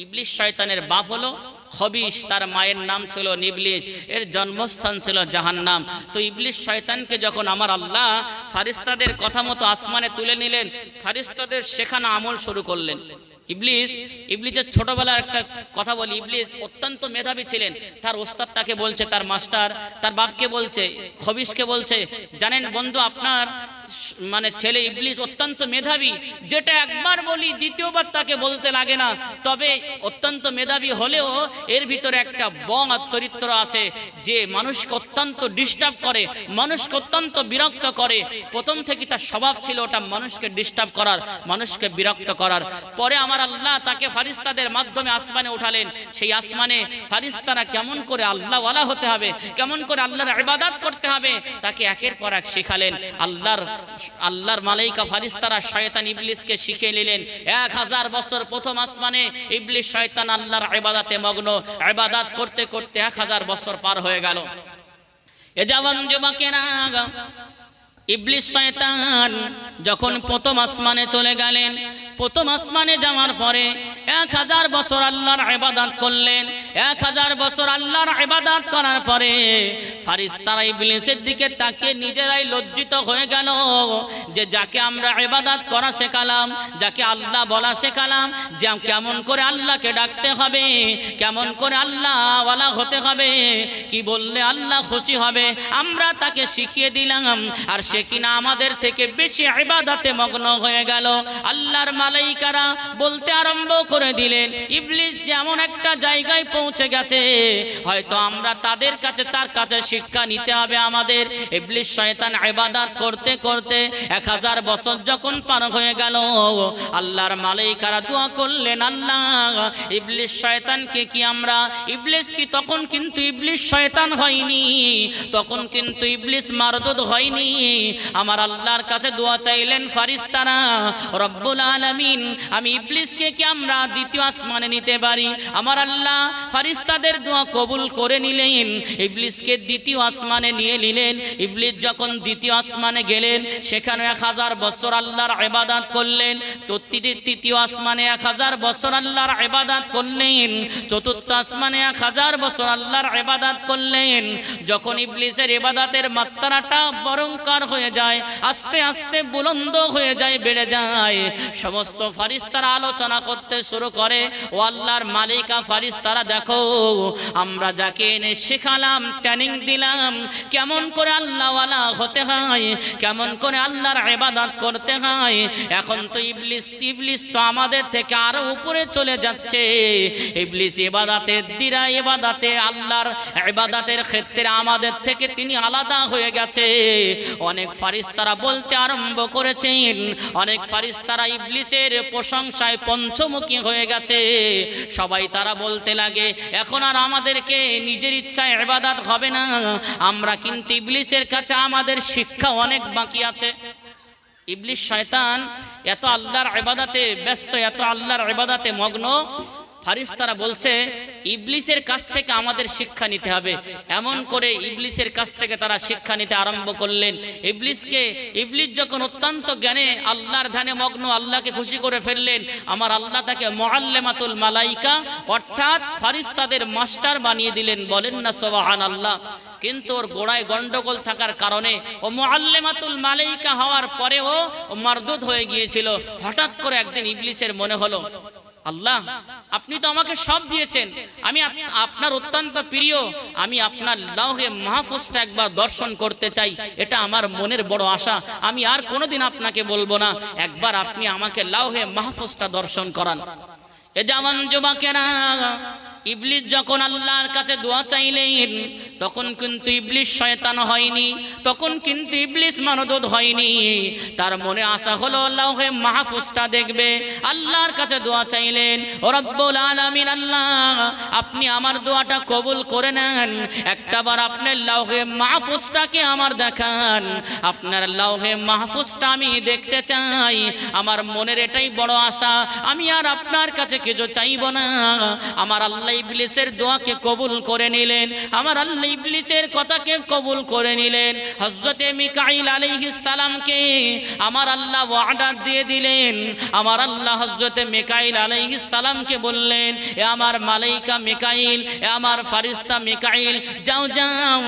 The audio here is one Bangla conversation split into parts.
ইবলিস শয়তানের বাপ হলো খবিশ, তার মায়ের নাম ছিল নিবলিস, এর জন্মস্থান ছিল জাহান্নাম। তো ইবলিস শয়তানকে যখন আমার আল্লাহ ফারিস্তাদের কথা মতো আসমানে তুলে নিলেন, ফারিস্তাদের শেখানো আমল শুরু করলেন। ইবলিসের ছোটবেলার একটা কথা বলি, ইবলিস অত্যন্ত মেধাবী ছিলেন। তার ওস্তাদ তাকে বলছে, তার মাস্টার তার বাপকে বলছে, খবিশকে বলছে, জানেন বন্ধু, আপনার মানে ছেলে ইবলিস অত্যন্ত মেধাবী, যেটা একবার বলি দ্বিতীয়বার তাকে বলতে লাগে না। তবে অত্যন্ত মেধাবী হলেও এর ভিতরে একটা বং চরিত্র আছে, যে মানুষকে অত্যন্ত ডিস্টার্ব করে, মানুষকে অত্যন্ত বিরক্ত করে। প্রথম থেকে তার স্বভাব ছিল ওটা মানুষকে ডিস্টার্ব করার, মানুষকে বিরক্ত করার। পরে আমার আল্লাহ তাকে ফারিস্তাদের মাধ্যমে আসমানে উঠালেন। সেই আসমানে ফারিস্তারা কেমন করে আল্লাহওয়ালা হতে হবে, কেমন করে আল্লাহর ইবাদত করতে হবে, তাকে একের পর এক শিখালেন। আল্লাহর মালাইকা ফারিস্তারা শয়তান ইবলিসকে শিখিয়ে নিলেন। 1000 বছর প্রথম আসমানে ইবলিস শয়তান আল্লাহর ইবাদতে মগ্ন, ইবাদত করতে করতে 1000 বছর পার হয়ে গেল। এ জওয়ান যুবকেরা, ইবলিস শয়তান যখন প্রথম আসমানে চলে গেলেন, প্রথম আসমানে যাওয়ার পরে 1000 বছর আল্লাহর ইবাদত করলেন। 1000 বছর আল্লাহর ইবাদত করার পরে ফারিস্তারা ইবলিসের দিকে তাকিয়ে নিজেরাই লজ্জিত হয়ে গেল, যে যাকে আমরা ইবাদত করা শেখালাম, যাকে আল্লাহ বলা শেখালাম, যে কেমন করে আল্লাহকে ডাকতে হবে, কেমন করে আল্লাহওয়ালা হতে হবে, কি বললে আল্লাহ খুশি হবে, আমরা তাকে শিখিয়ে দিলাম। আর সে কিনা আমাদের থেকে বেশি ইবাদতে মগ্ন হয়ে গেল। আল্লাহর মালাইকারা বলতে আরম্ভ করে দিলেন, ইবলিস যেমন একটা জায়গায় পৌঁছে গেছে, হয়তো আমরা তাদের কাছে, তার কাছে শিক্ষা নিতে হবে আমাদের। ইবলিস শয়তান ইবাদত করতে করতে 1000 বছর যখন পার হয়ে গেল, আল্লাহর মালাইকারা দোয়া করলেন, আল্লাহ ইবলিস শয়তানকে কি আমরা, ইবলিস কি, তখন কিন্তু ইবলিস শয়তান হয়নি, তখন কিন্তু ইবলিস মারদুদ হয়নি। আমার আল্লাহর কাছে দোয়া চাইলেন ফারিস্তারা, রব্বুল আলামিন, আমি ইবলিসকে কি আমরা দ্বিতীয় আসমানে নিতে পারি? আমার আল্লাহ ফারিস্তাদের দোয়া কবুল করে নিলেন, ইবলিসকে দ্বিতীয় আসমানে নিয়ে নিলেন। ইবলিস যখন দ্বিতীয় আসমানে গেলেন, সেখানে 1000 বছর আল্লাহর ইবাদত করলেন। তো তৃতীয় আসমানে 1000 বছর আল্লাহর ইবাদত করলেন। চতুর্থ আসমানে 1000 বছর আল্লাহর ইবাদত করলেন। যখন ইবলিসের ইবাদতের মাত্রাটা ভয়ঙ্কর হয়ে যায়, আস্তে আস্তে বুলন্দ হয়ে যায়, বেড়ে যায়, সমস্ত ফারিস্তারা আলোচনা করতে শুরু করে, ও আল্লাহর মালিকা ফারিস্তারা, দেখো আমরা যাকে এনে শেখালাম, ট্রেনিং দিলাম, কেমন করে আল্লাহওয়ালা হতে হয়, কেমন করে আল্লাহর ইবাদত করতে হয়, এখন তো ইবলিস তো আমাদের থেকে আরো উপরে চলে যাচ্ছে। ইবলিস ইবাদতের দিরা, ইবাদতে আল্লাহর ইবাদতের ক্ষেত্রে আমাদের থেকে তিনি আলাদা হয়ে গেছে। অনেক ফারিস্তারা বলতে আরম্ভ করেছেন, অনেক ফারিস্তারা ইবলিসের প্রশংসায় পঞ্চমুখী হয়ে গেছে। সবাই তারা বলতে লাগে, এখন আর আমাদেরকে নিজের ইচ্ছায় ইবাদত হবে না, আমরা কিন্তু ইবলিসের কাছে আমাদের শিক্ষা অনেক বাকি আছে। ইবলিস শয়তান এত আল্লাহর ইবাদতে ব্যস্ত, এত আল্লাহর ইবাদতে মগ্ন, ফারিস্তারা বলছে ইবলিসের কাছ থেকে আমাদের শিক্ষা নিতে হবে। এমন করে ইবলিসের কাছ থেকে তারা শিক্ষা নিতে আরম্ভ করলেন। ইবলিস যখন অত্যন্ত জ্ঞানে আল্লাহর ধ্যানে মগ্ন, আল্লাহকে খুশি করে ফেললেন, আমার আল্লাহ তাকে মুআল্লিমাতুল মালাইকা অর্থাৎ ফারিস্তাদের মাস্টার বানিয়ে দিলেন। বলেন না সুবহানাল্লাহ। কিন্তু ওর গোড়ায় গন্ডগোল থাকার কারণে ও মুআল্লিমাতুল মালাইকা হওয়ার পরেও মারদুদ হয়ে গিয়েছিল। হঠাৎ করে একদিন ইবলিসের মনে হলো, আল্লাহ আপনি তো আমাকে সব দিয়েছেন, আমি আপনার অত্যন্ত প্রিয়, আমি আপনার লাউহে মাহফুজটা একবার দর্শন করতে চাই, এটা আমার মনের বড় আশা। আমি আর কোনোদিন আপনাকে বলবো না, একবার আপনি আমাকে লাউহে মাহফুজটা দর্শন করান। এ জওয়ান যুবকেরা, ইবলিস যখন আল্লাহর কাছে দোয়া চাইলেন, তখন কিন্তু ইবলিস শয়তান হয়নি, তখন কিন্তু ইবলিস মারদুদ হয়নি। তার মনে আশা হলো লাউহে মাহফুজটা দেখবে। আল্লাহর কাছে দোয়া চাইলেন, ও রব্বুল আলামিন, আল্লাহ আপনি আমার দোয়াটা কবুল করে নেন, একটাবার আপনার লাউহে মাহফুজটাকে আমার দেখান, আপনার লাউহে মাহফুজটা আমি দেখতে চাই, আমার মনের এটাই বড় আশা, আমি আর আপনার কাছে কিছু চাইব না। আমার আল্লাহ ইবলিসের দোয়াকে কবুল করে নিলেন, আমার আল্লাহ ইবলিসের কথাকে কবুল করে নিলেন। হযরতে মিকাইল আলাইহিস সালামকে আমার আল্লাহ ওয়াদা দিয়ে দিলেন। আমার আল্লাহ হযরতে মিকাইল আলাইহিস সালামকে বললেন, এ আমার মালাইকা মিকাইল, এ আমার ফারিস্তা মিকাইল, যাও যাও,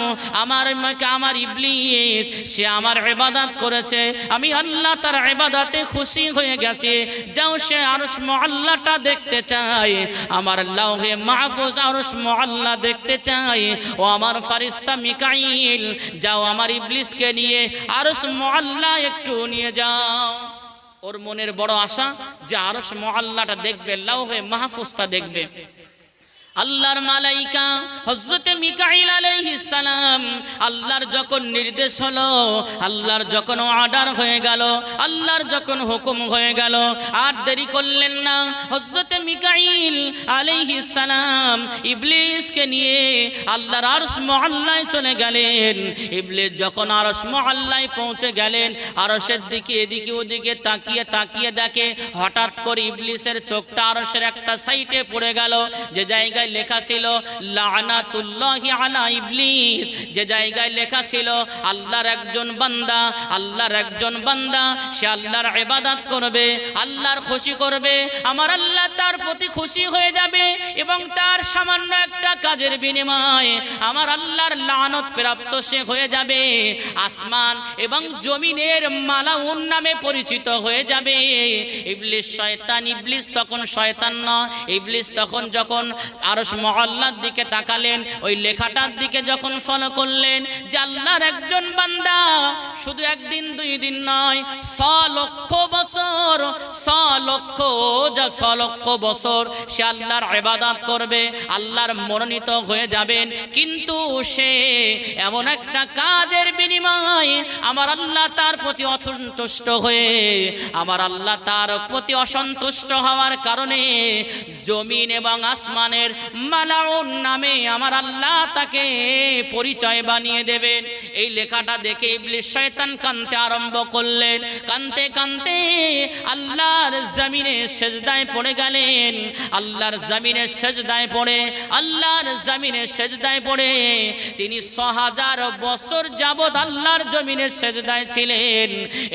আমার ইবলিস সে আমার ইবাদত করেছে, আমি আল্লাহ তার ইবাদতে খুশি হয়ে গেছে, যাও সে আরশ মুআল্লাটা দেখতে চাই, আমার লাওহে মাহফুজ আরশ মুআল্লা দেখতে চাই। ও আমার ফারিস্তা মিকাইল, যাও আমার ইবলিসকে নিয়ে আরশ মুআল্লা একটু নিয়ে যাও। ওর মনের বড় আশা যে আরশ মুআল্লাটা দেখবে, লাওহে মাহফুজটা দেখবে। আল্লাহর মালাইকা হযরতে মিকাইল আলাইহিস সালাম, আল্লাহর যখন নির্দেশ হলো, আল্লাহর যখন অর্ডার হয়ে গেল, আল্লাহর যখন হুকুম হয়ে গেল, আর দেরি করলেন না। হযরতে মিকাইল আলাইহিস সালাম ইবলিসকে নিয়ে আল্লাহর আরশ মুআল্লায় চলে গেলেন। ইবলিস যখন আরশ মুআল্লায় পৌঁছে গেলেন, আরশের দিকে এদিকে ওদিকে তাকিয়ে তাকিয়ে দেখে, হঠাৎ করে ইবলিসের চোখটা আরশের একটা সাইডে পড়ে গেল, যে জায়গায় লেখা ছিল লানাতুল্লাহি আলা ইবলিস, যে জায়গায় লেখা ছিল আল্লাহর একজন বান্দা, আল্লাহর একজন বান্দা সে আল্লাহর ইবাদত করবে, আল্লাহর খুশি করবে, আমার আল্লাহ তার প্রতি খুশি হয়ে যাবে, এবং তার সামান্য একটা কাজের বিনিময়ে আমার আল্লাহর লানত প্রাপ্ত সে হয়ে যাবে, আসমান এবং জমিনের মালাউন নামে পরিচিত হয়ে যাবে। ইবলিস শয়তান, ইবলিস তখন শয়তান নয়, ইবলিস তখন যখন আরশ মুআল্লার দিকে তাকালেন, ওই লেখাটার দিকে যখন ফলো করলেন যে আল্লাহর একজন বান্দা শুধু একদিন দুই দিন নয়, 100 লক্ষ বছর, 100 লক্ষ বছর সে আল্লাহর ইবাদত করবে, আল্লাহর মনোনীত হয়ে যাবেন, কিন্তু সে এমন একটা কাজের বিনিময়ে আমার আল্লাহ তার প্রতি অসন্তুষ্ট হয়ে, আমার আল্লাহ তার প্রতি অসন্তুষ্ট হওয়ার কারণে জমিন এবং আসমানের মালাউন নামে আমার আল্লাহ তাকে পরিচয় বানিয়ে দেবেন। এই লেখাটা দেখে ইবলিস শয়তান কাঁদতে আরম্ভ করলেন, কাঁদতে কাঁদতে আল্লাহর জমিনে সেজদায় পড়ে গেলেন। আল্লাহর জমিনে সেজদায় পড়ে, আল্লাহর জমিনে সেজদায় পড়ে তিনি 6000 বছর যাবত আল্লাহর জমিনে সেজদায় ছিলেন।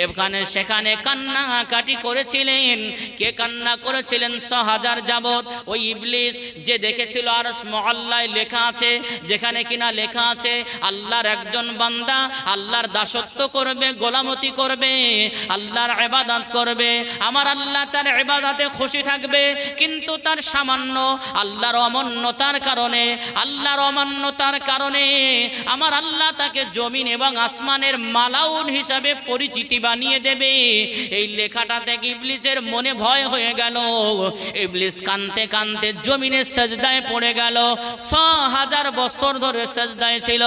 এখানে সেখানে কান্নাকাটি করেছিলেন। কে কান্না করেছিলেন 6000 যাবত? ওই ইবলিস যে দেখেছিল আরশ মুআল্লায় লেখা আছে, যেখানে কিনা লেখা আছে আল্লাহর একজন বান্দা আল্লাহর দাসত্ব করবে, গোলামতি করবে, আল্লাহর ইবাদত করবে, আমার আল্লাহ তার ইবাদতে খুশি থাকবে, কিন্তু তার সামান্য আল্লাহর অমান্যতার কারণে, আল্লাহর অমান্যতার কারণে আমার আল্লাহ তাকে জমিন এবং আসমানের মালাউন হিসাবে পরিচিতি বানিয়ে দেবে। এই লেখাটা থেকে ইবলিসের মনে ভয় হয়ে গেল। ইবলিস কাঁদতে কাঁদতে জমিনের সেজদায় পড়ে গেল। 6000 বছর ধরে সেজদায় ছিল।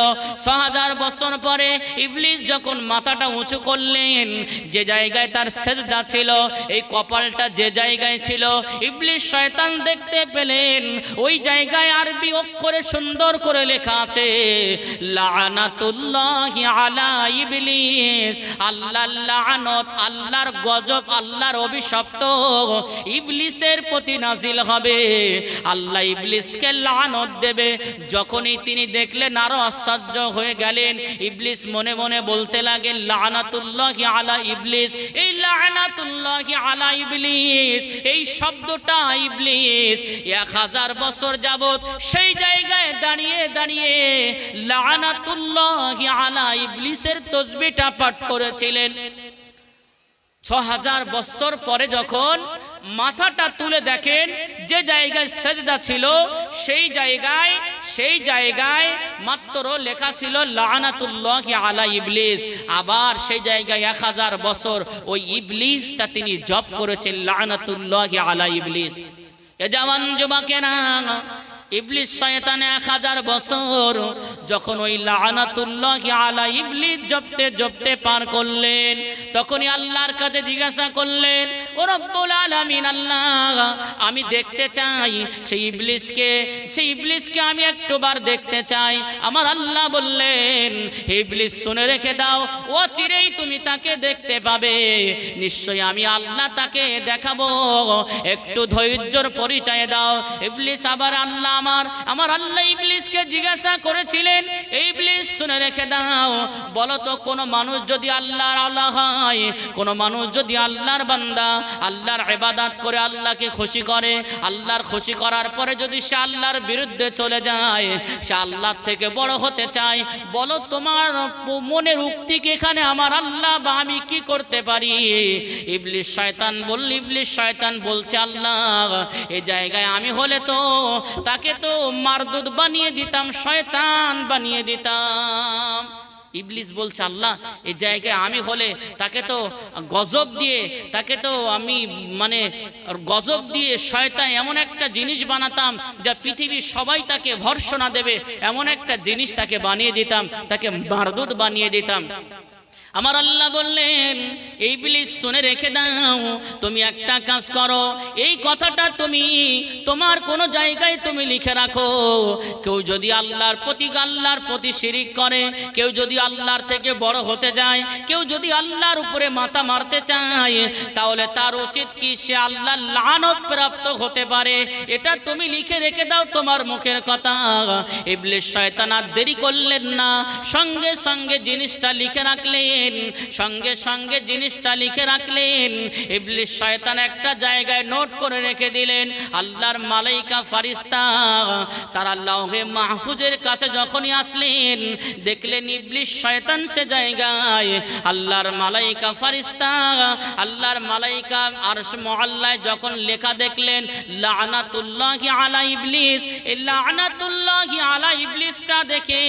6000 বছর পরে ইবলিস যখন মাথাটা উঁচু করলেন, যে জায়গায় তার সেজদা ছিল, এই কপালটা যে জায়গায় ছিল, ইবলিস শয়তান দেখতে পেলেন ওই জায়গায় আরবি অক্ষরে সুন্দর করে লেখা আছে লানাতুল্লাহি আলা ইবলিস, আল্লাহর লানত, আল্লাহর গজব, আল্লাহর অভিশপ্ত ইবলিসের প্রতি নাজিল হবে। আল্লাহ ইবলিসকে লানত দেবে। যখনই তিনি দেখলেন আরো আশ্চর্য হয়ে গেলেন। ইবলিস মনে মনে বলতে লাগে লানাতুল্লাহি আলা ইবলিস, এই লানাতুল্লাহি আলা ইবলিস, এই শব্দটা ইবলিস 1000 বছর যাবত সেই জায়গায় দাঁড়িয়ে দাঁড়িয়ে লানাতুল্লাহি আলা ইবলিসের তাসবিহটা পাঠ করেছিলেন। 6000 বছর পরে যখন মাথাটা তুলে দেখেন যে জায়গায় সেজদা ছিল, সেই জায়গায় মাত্র লেখা ছিল লানাতুল্লাহি আলা ইবলিস। আবার সেই জায়গায় 1000 বছর ওই ইবলিসটা তিনি জপ করেছেন লানাতুল্লাহি আলা ইবলিস। এ জওয়ান যুবকেরা, ইবলিস শয়তান 1000 বছর যখন ওই লানাতুল্লাহি আলা ইবলিস জপতে জপতে পার করলেন, তখনই আল্লাহর কাছে জিজ্ঞাসা করলেন, ও ও রব্বুল আলামিন আল্লাহ, আমি দেখতে চাই সেই ইবলিসকে আমি একটুবার দেখতে চাই। আমার আল্লাহ বললেন, হে ইবলিস শুনে রেখে দাও, ও চিরেই তুমি তাকে দেখতে পাবে, নিশ্চয়ই আমি আল্লাহ তাকে দেখাবো, একটু ধৈর্যের পরিচয় দাও। ইবলিস আবার আমার আল্লাহ ইবলিসকে জিজ্ঞাসা করেছিলেন, ইবলিস শুনে রেখে দাও, বলো তো কোন মানুষ যদি আল্লাহর আল্লাহ হয়, কোন মানুষ যদি আল্লাহর বান্দা, আল্লাহর ইবাদত করে আল্লাহকে খুশি করে, আল্লাহর খুশি করার পরে যদি সে আল্লাহর বিরুদ্ধে চলে যায়, সে আল্লাহর থেকে বড় হতে চায়, বলো তোমার মনের উক্তি কি এখানে আমার আল্লাহ বা আমি কি করতে পারি? ইবলিস শয়তান বলছে, আল্লাহ এই জায়গায় আমি হলে তো তাকে তো মারদুদ বানিয়ে দিতাম, শয়তান বানিয়ে দিতাম। ইবলিস বলছে, আল্লাহ এই জায়গায় আমি হলে তাকে তো গজব দিয়ে, তাকে তো আমি গজব দিয়ে শয়তান এমন একটা জিনিস বানাতাম যা পৃথিবীর সবাই তাকে ভর্ৎসনা দেবে, এমন একটা জিনিস তাকে বানিয়ে দিতাম, তাকে মারদুদ বানিয়ে দিতাম। আমার আল্লাহ বললেন, ইবলিস শুনে রেখে দাও, তুমি একটা কাজ করো, এই কথাটা তুমি তোমার কোন জায়গায় তুমি লিখে রাখো, কেউ যদি আল্লাহর প্রতি শিরিক করে, কেউ যদি আল্লাহর থেকে বড় হতে যায়, কেউ যদি আল্লাহর উপরে মাথা মারতে চায়, তাহলে তার উচিত কি সে আল্লাহর লানত প্রাপ্ত হতে পারে, এটা তুমি লিখে রেখে দাও তোমার মুখের কথা। ইবলিস শয়তান আর দেরি করলেন না, সঙ্গে সঙ্গে জিনিসটা লিখে রাখলেন, ইবলিস শয়তান একটা জায়গায় নোট করে রেখে দিলেন। আল্লাহর মালাইকা ফারিস্তা তারা লাউহে মাহফুজের কাছে যখনই আসলেন, দেখলেন ইবলিস শয়তান সে জায়গায়। আল্লাহর মালাইকা ফারিস্তা, আল্লাহর মালাইকা আরশ মুআল্লায় যখন লেখা দেখলেন লানাতুল্লাহি আলা ইবলিস, এই লানাতুল্লাহি আলা ইবলিসটা দেখে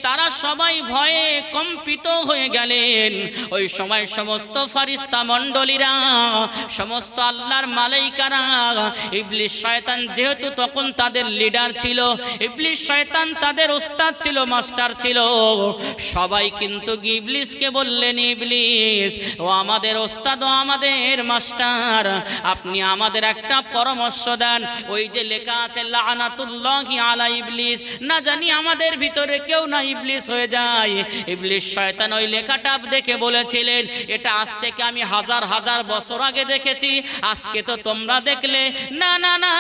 তারা সবাই ভয়ে কম্পিত হয়ে গেলেন। ওই সময় সমস্ত ফারিস্তা মণ্ডলীরা, সমস্ত আল্লাহর মালাইকারা, ইবলিস শয়তান যেহেতু তখন তাদের লিডার ছিল, ইবলিস শয়তান তাদের ওস্তাদ ছিল, মাস্টার ছিল, সবাই কিন্তু ইবলিসকে বললেন, ইবলিস ও আমাদের ওস্তাদ ও আমাদের মাস্টার, আপনি আমাদের একটা পরামর্শ দেন। ওই যে লেখা আছে লানাতুল্লাহি আলা ইবলিস, না জানি আমাদের ভিতরে কেউ না ইবলিস হয়ে যায়। ইবলিস শয়তান ওই লেখাটা দেখে বলেছিলেন, এটা আজ থেকে আমি হাজার হাজার বছর আগে দেখেছি, আজকে তো তোমরা দেখলে, না না না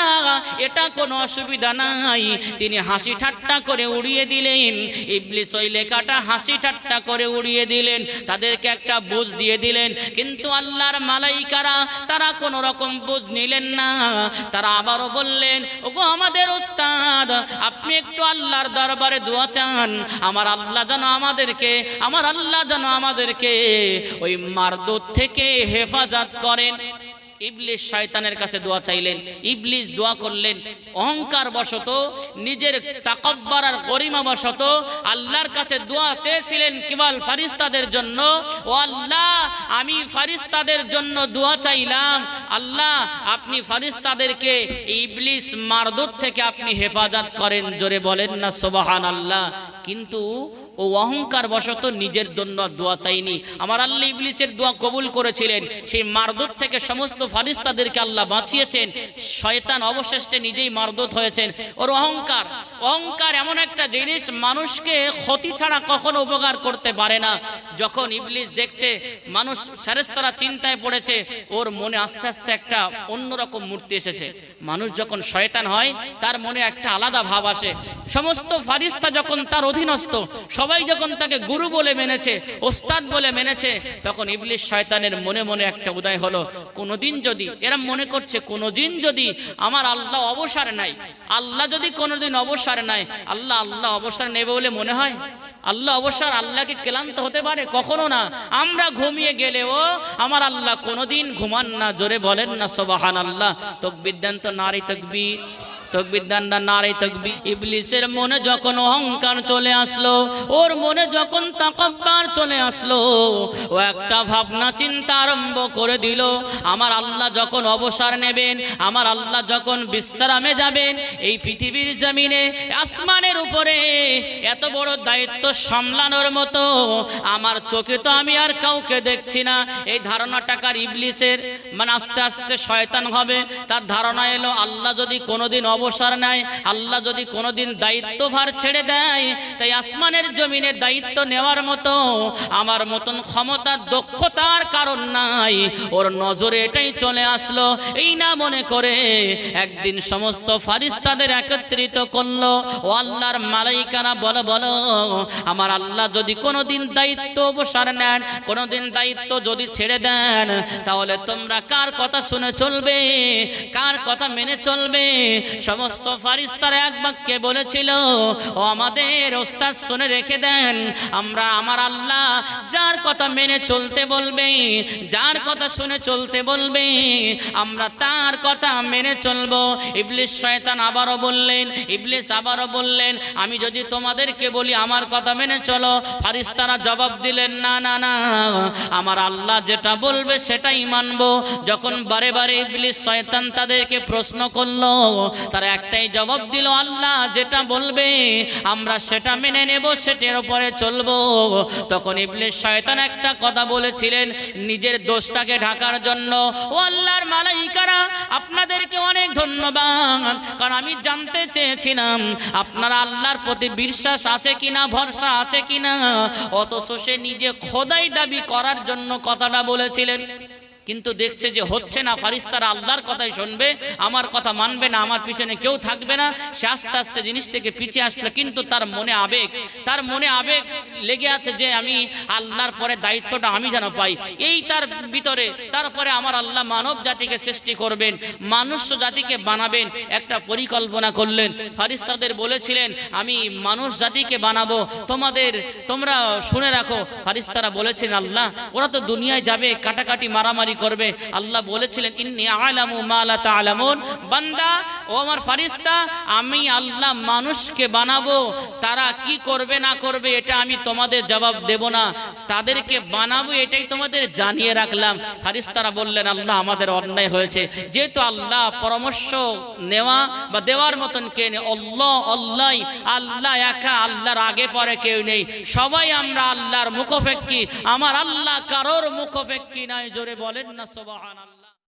এটা কোনো অসুবিধা নাই। তিনি হাসি ঠাট্টা করে উড়িয়ে দিলেন, ইবলিস ওই লেখাটা হাসি ঠাট্টা করে উড়িয়ে দিলেন, তাদেরকে একটা বুঝ দিয়ে দিলেন। কিন্তু আল্লাহর মালাইকারা তারা কোনো রকম বুঝ নিলেন না, তারা আবারও বললেন, ওগো আমাদের ওস্তাদ, আপনি একটু আল্লাহর দরবারে দোয়া চান, আমার আল্লাহ যেন আমাদেরকে ওই মারদুদ থেকে হেফাজত করেন। ইবলিস শয়তানের কাছে দোয়া চাইলেন, ইবলিস দোয়া করলেন, অহংকার বশত, নিজের তাকাব্বুর আর গরিমা বশত আল্লাহর কাছে দোয়া চেয়েছিলেন কেবল ফারিস্তাদের জন্য। ও আল্লাহ, আমি ফারিস্তাদের জন্য দোয়া চাইলাম, আল্লাহ আপনি ফারিস্তাদেরকে ইবলিস মারদুদ থেকে আপনি হেফাজত করেন। জোরে বলেন না সুবহানাল্লাহ। কিন্তু ও অহংকার বশত নিজের জন্য দোয়া চাইনি, আমার আল্লাহ ইবলিসের দোয়া কবুল করেছিলেন, সেই মারদুদ থেকে সমস্ত ফারিস্তাদেরকে আল্লাহ বাঁচিয়েছেন। শয়তান অবশেষে নিজেই মারদুদ হয়েছেন। ওর অহংকার এমন একটা জিনিস, মানুষকে ক্ষতি ছাড়া কখনো উপকার করতে পারে না। যখন ইবলিস দেখছে মানুষ ফেরেশতারা চিন্তায় পড়েছে, ওর মনে আস্তে আস্তে একটা অন্যরকম মূর্তি এসেছে। মানুষ যখন শয়তান হয় তার মনে একটা আলাদা ভাব আসে। সমস্ত ফারিস্তা যখন তার অধীনস্থ, সবাই যখন তাকে গুরু বলে মেনেছে, ওস্তাদ বলে মেনেছে, তখন ইবলিস শয়তানের মনে মনে একটা উদয় হলো, কোনোদিন যদি এরা মনে করছে, কোনোদিন যদি আমার আল্লাহ অবসর নাই, আল্লাহ যদি কোনোদিন অবসর নাই, আল্লাহ অবসর নেবে বলে মনে হয়? আল্লাহ অবসর, আল্লাহকে ক্লান্ত হতে পারে? কখনো না। আমরা ঘুমিয়ে গেলেও আমার আল্লাহ কোনোদিন ঘুমান না। জোরে বলেন না সুবহানাল্লাহ। তাকবীর দেন তো, নারী তাকবীর। তাকবীর দেন না, নারে তাকবীর। ইবলিসের মনে যখন অহংকার চলে আসলো, ওর মনে যখন তাকাব্বুর চলে আসলো, ও একটা ভাবনা চিন্তা আরম্ভ করে দিল, আমার আল্লাহ যখন অবসর নেবেন, আমার আল্লাহ যখন বিশ্রামে যাবেন, এই পৃথিবীর জমিনে আসমানের উপরে এত বড় দায়িত্ব সামলানোর মতো আমার চোখে তো আমি আর কাউকে দেখছি না। এই ধারণাটাকার ইবলিসের, মানে আস্তে আস্তে শয়তান হবে, তার ধারণা এলো আল্লাহ যদি কোনোদিন অবসর নেয়, আল্লাহ যদি কোনোদিন দায়িত্বভার ছেড়ে দেয়, তাই আসমানের জমিনে দায়িত্ব নেওয়ার মতো আমার মতন ক্ষমতা দক্ষতার কারণ নাই। ওর নজরে এটাই চলে আসলো। এই না মনে করে একদিন সমস্ত ফারিস্তাদের একত্রিত করলো, ও আল্লাহর মালাইকারা বলো বলো, আমার আল্লাহ যদি কোনোদিন দায়িত্ব অবসর নেন, কোনোদিন দায়িত্ব যদি ছেড়ে দেন, তাহলে তোমরা কার কথা শুনে চলবে, কার কথা মেনে চলবে? সমস্ত ফারিস্তারা এক বাক্যে বলেছিল, ও আমাদের ওস্তাদ শুনে রেখে দেন, আমরা আমার আল্লাহ যার কথা মেনে চলতে বলবে, যার কথা শুনে চলতে বলবে, আমরা তার কথা মেনে চলবো। ইবলিস শয়তান আবারও বললেন, ইবলিস আবারও বললেন, আমি যদি তোমাদেরকে বলি আমার কথা মেনে চলো, ফারিস্তারা জবাব দিলেন, না না না, আমার আল্লাহ যেটা বলবে সেটাই মানবো। যখন বারে বারে ইবলিস শয়তান তাদেরকে প্রশ্ন করলো, তারা একটাই জবাব দিল, আল্লাহ যেটা বলবে আমরা সেটা মেনে নেব, সেটার উপরে চলবো। তখন ইবলিস শয়তান একটা কথা বলেছিলেন নিজের দোষটাকে ঢাকার জন্য, ও আল্লাহর মালাইকারা আপনাদেরকে অনেক ধন্যবাদ, কারণ আমি জানতে চেয়েছিলাম আপনারা আল্লাহর প্রতি বিশ্বাস আছে কিনা, ভরসা আছে কিনা, অথচ সে নিজে খোদাই দাবি করার জন্য কথাটা বলেছিলেন। কিন্তু দেখছে যে হচ্ছে না, ফারিস্তারা আল্লাহর কথাই শুনবে, আমার কথা মানবে না, আমার পিছনে কেউ থাকবে না। সে আস্তে আস্তে জিনিস থেকে পিছিয়ে আসলো, কিন্তু তার মনে আবেগ লেগে আছে যে আমি আল্লাহর পরে দায়িত্বটা আমি যেন পাই, এই তার ভিতরে। তারপরে আমার আল্লাহ মানব জাতিকে সৃষ্টি করবেন, মানুষ জাতিকে বানাবেন, একটা পরিকল্পনা করলেন। ফারিস্তাদের বলেছিলেন আমি মানুষ জাতিকে বানাবো, তোমরা শুনে রাখো। ফারিস্তারা বলেছিলেন আল্লাহ ওরা তো দুনিয়ায় যাবে, কাটাকাটি মারামারি করবে। আল্লাহ বলেছিলেন ইন্নী আ'লামু মা লা তা'লামুন, বান্দা ও আমার ফারিস্তা, আমি আল্লাহ মানুষকে বানাবো, তারা কি করবে না করবে এটা আমি তোমাদের জবাব দেব না, তাদেরকে বানাবো এটাই তোমাদের জানিয়ে রাখলাম। ফারিস্তারা বললেন আল্লাহ আমাদের অন্যায় হয়েছে, যেহেতু আল্লাহ পরামর্শ নেওয়া বা দেওয়ার মতন কে নেই, আল্লাহ একা, আল্লাহর আগে পরে কেউ নেই, সবাই আমরা আল্লাহর মুখাপেক্ষী, আমার আল্লাহ কারোর মুখাপেক্ষী নাই। জোরে বলেন না সুবহানাল্লাহ।